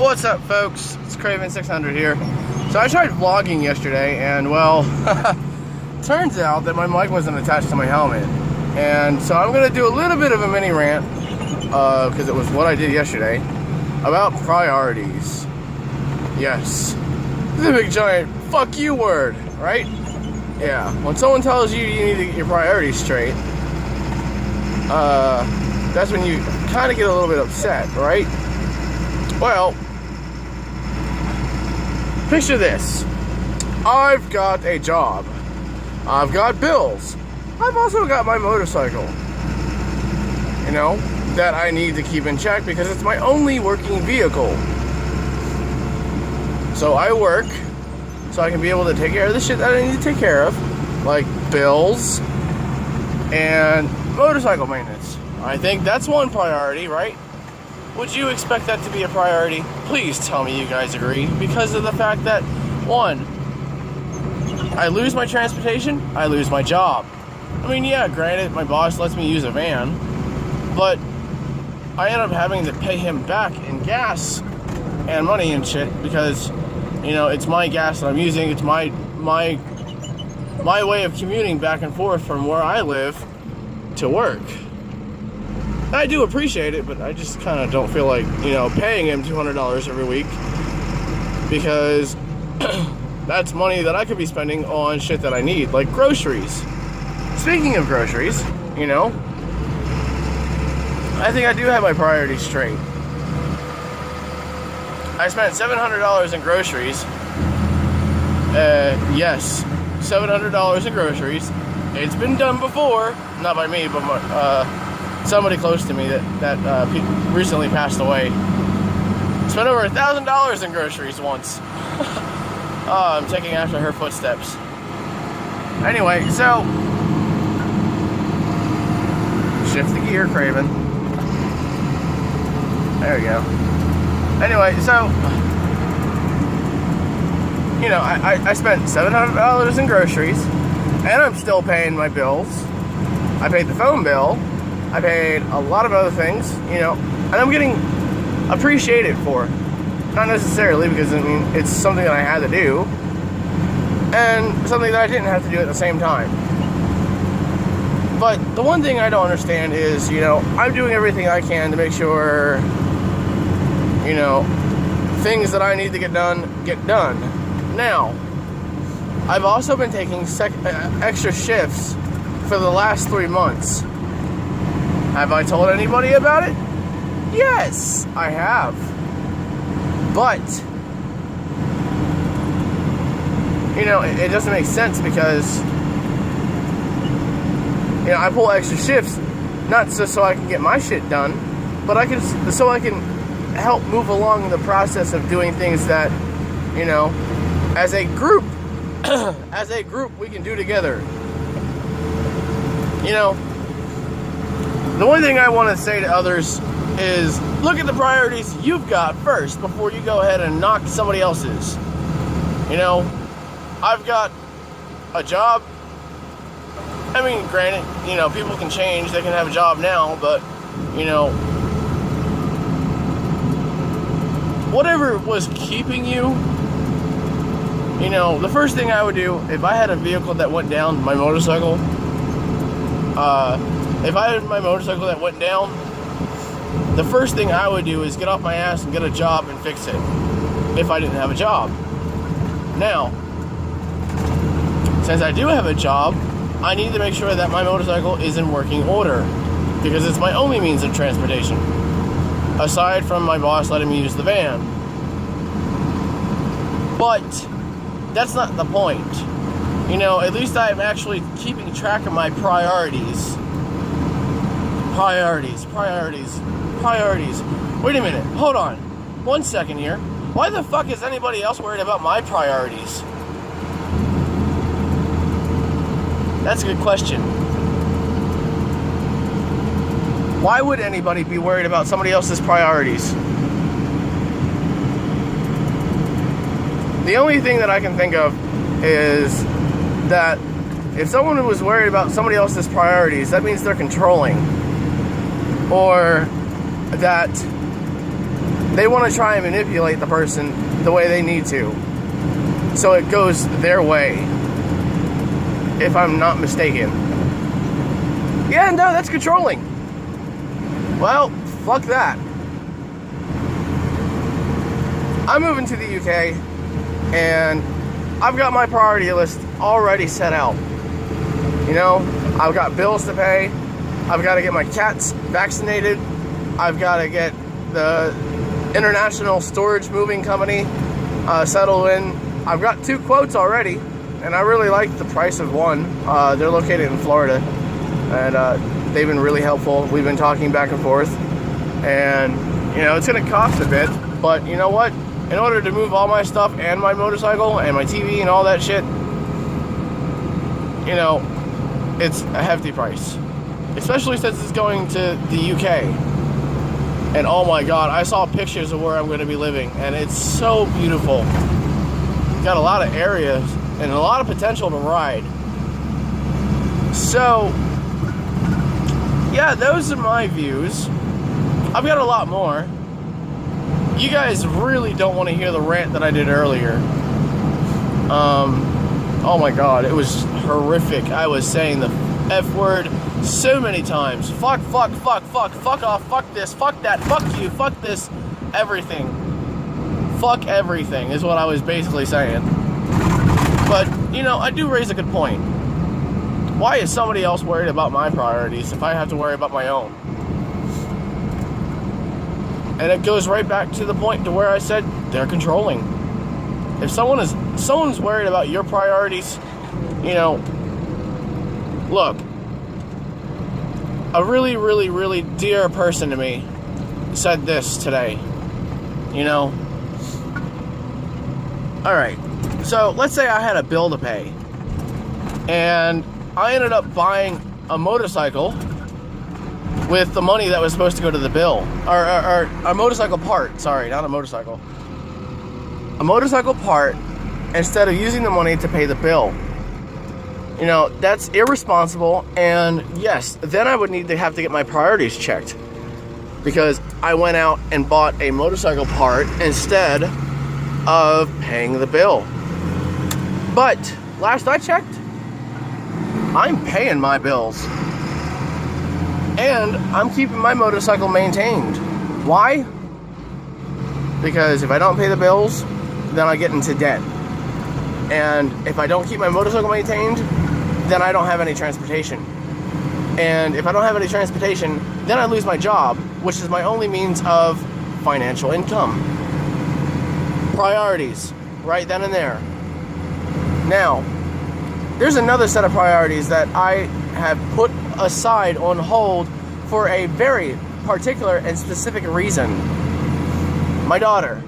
What's up, folks? It's Craven600 here. So I tried vlogging yesterday, and well, turns out that my mic wasn't attached to my helmet. And so I'm going to do a little bit of a mini rant, because it was what I did yesterday, about priorities. Yes. This is a big giant fuck you word, right? Yeah. When someone tells you you need to get your priorities straight, that's when you kind of get a little bit upset, right? Well, picture this. I've got a job. I've got bills. I've also got my motorcycle, you know, that I need to keep in check because it's my only working vehicle. So I work so I can be able to take care of the shit that I need to take care of, like bills and motorcycle maintenance. I think that's one priority, right? Would you expect that to be a priority? Please tell me you guys agree, because of the fact that, one, I lose my transportation, I lose my job. I mean, yeah, granted, my boss lets me use a van, but I end up having to pay him back in gas and money and shit because, you know, it's my gas that I'm using. It's my way of commuting back and forth from where I live to work. I do appreciate it, but I just kind of don't feel like, you know, paying him $200 every week, because that's money that I could be spending on shit that I need, like groceries. Speaking of groceries, you know, I think I do have my priorities straight. I spent $700 in groceries. Yes, $700 in groceries. It's been done before, not by me, but somebody close to me that recently passed away. Spent over $1,000 in groceries once. I'm taking after her footsteps. Anyway, so shift the gear, Craven. There we go. Anyway, so you know, I spent $700 in groceries, and I'm still paying my bills. I paid the phone bill. I paid a lot of other things, you know, and I'm getting appreciated for it. Not necessarily because, I mean, it's something that I had to do, and something that I didn't have to do at the same time. But the one thing I don't understand is, you know, I'm doing everything I can to make sure, you know, things that I need to get done. Now, I've also been taking extra shifts for the last 3 months. Have I told anybody about it? Yes, I have. But, you know, it doesn't make sense because, you know, I pull extra shifts, not just so I can get my shit done, but so I can help move along the process of doing things that, you know, as a group, we can do together. You know, the one thing I want to say to others is look at the priorities you've got first before you go ahead and knock somebody else's. You know, I've got a job. I mean, granted, you know, people can change. They can have a job now, but, you know, whatever was keeping you, you know, the first thing I would do if I had a vehicle that went down, my motorcycle, if I had my motorcycle that went down, the first thing I would do is get off my ass and get a job and fix it, if I didn't have a job. Now, since I do have a job, I need to make sure that my motorcycle is in working order, because it's my only means of transportation, aside from my boss letting me use the van. But that's not the point. You know, at least I'm actually keeping track of my priorities. Priorities. Wait a minute, hold on. 1 second here. Why the fuck is anybody else worried about my priorities? That's a good question. Why would anybody be worried about somebody else's priorities? The only thing that I can think of is that if someone was worried about somebody else's priorities, that means they're controlling. Or that they want to try and manipulate the person the way they need to, so it goes their way, if I'm not mistaken. Yeah, no, that's controlling. Well, fuck that. I'm moving to the UK, and I've got my priority list already set out. You know, I've got bills to pay. I've got to get my cats vaccinated. I've got to get the international storage moving company settled in. I've got 2 quotes already, and I really like the price of one. They're located in Florida, and they've been really helpful. We've been talking back and forth, and you know, it's going to cost a bit, but you know what? In order to move all my stuff and my motorcycle and my TV and all that shit, you know, it's a hefty price. Especially since it's going to the UK. And oh my god, I saw pictures of where I'm going to be living, and it's so beautiful. Got a lot of areas and a lot of potential to ride. So, yeah, those are my views. I've got a lot more. You guys really don't want to hear the rant that I did earlier. Oh my god, it was horrific. I was saying the F word so many times. Fuck, fuck, fuck, fuck, fuck off, fuck this, fuck that, fuck you, fuck this, everything. Fuck everything is what I was basically saying. But, you know, I do raise a good point. Why is somebody else worried about my priorities if I have to worry about my own? And it goes right back to the point to where I said they're controlling. If someone's worried about your priorities, you know, look, a really, really, really dear person to me said this today, you know. Alright, so let's say I had a bill to pay, and I ended up buying a motorcycle with the money that was supposed to go to the bill, or a motorcycle part, sorry, not a motorcycle. A motorcycle part, instead of using the money to pay the bill. You know, that's irresponsible, and yes, then I would need to have to get my priorities checked, because I went out and bought a motorcycle part instead of paying the bill. But last I checked, I'm paying my bills, and I'm keeping my motorcycle maintained. Why? Because if I don't pay the bills, then I get into debt, and if I don't keep my motorcycle maintained, then I don't have any transportation. And if I don't have any transportation, then I lose my job, which is my only means of financial income. Priorities, right then and there. Now, there's another set of priorities that I have put aside on hold for a very particular and specific reason. My daughter.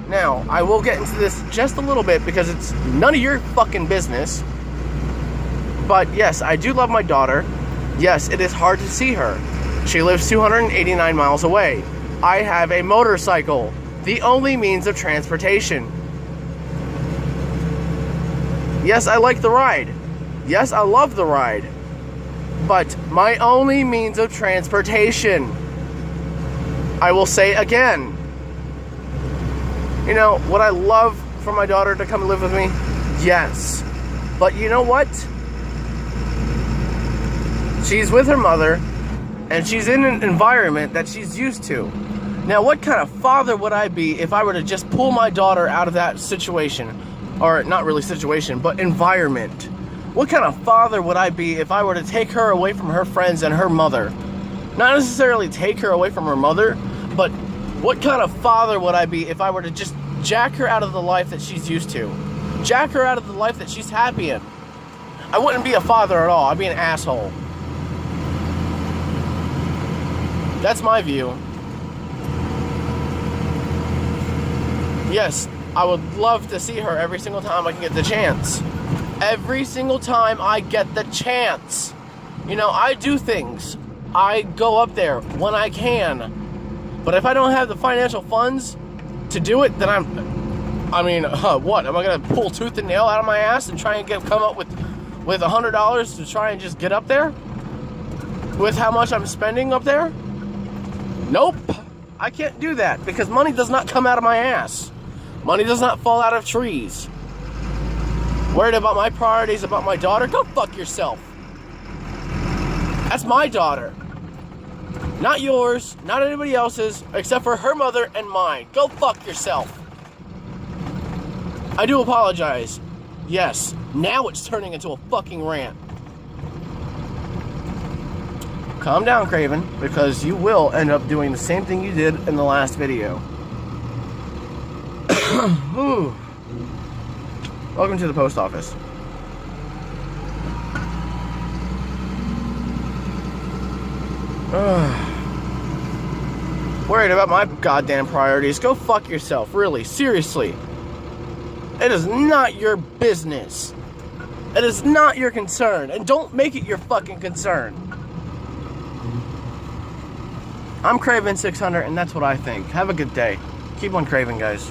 Now, I will get into this just a little bit because it's none of your fucking business. But yes, I do love my daughter. Yes, it is hard to see her. She lives 289 miles away. I have a motorcycle, the only means of transportation. Yes, I like the ride. Yes, I love the ride. But my only means of transportation. I will say again. You know, would I love for my daughter to come and live with me? Yes. But you know what? She's with her mother, and she's in an environment that she's used to. Now, what kind of father would I be if I were to just pull my daughter out of that situation? Or, not really situation, but environment. What kind of father would I be if I were to take her away from her friends and her mother? Not necessarily take her away from her mother, but what kind of father would I be if I were to just jack her out of the life that she's used to? Jack her out of the life that she's happy in. I wouldn't be a father at all. I'd be an asshole. That's my view. Yes, I would love to see her every single time I can get the chance. Every single time I get the chance. You know, I do things. I go up there when I can. But if I don't have the financial funds to do it, then what? Am I going to pull tooth and nail out of my ass and try and come up with $100 to try and just get up there? With how much I'm spending up there? Nope. I can't do that because money does not come out of my ass. Money does not fall out of trees. Worried about my priorities, about my daughter? Go fuck yourself. That's my daughter. Not yours, not anybody else's, except for her mother and mine. Go fuck yourself. I do apologize. Yes, now it's turning into a fucking rant. Calm down, Craven, because you will end up doing the same thing you did in the last video. Welcome to the post office. Worried about my goddamn priorities? Go fuck yourself, really, seriously. It is not your business. It is not your concern, and don't make it your fucking concern. I'm Craven600, and that's what I think. Have a good day. Keep on craving, guys.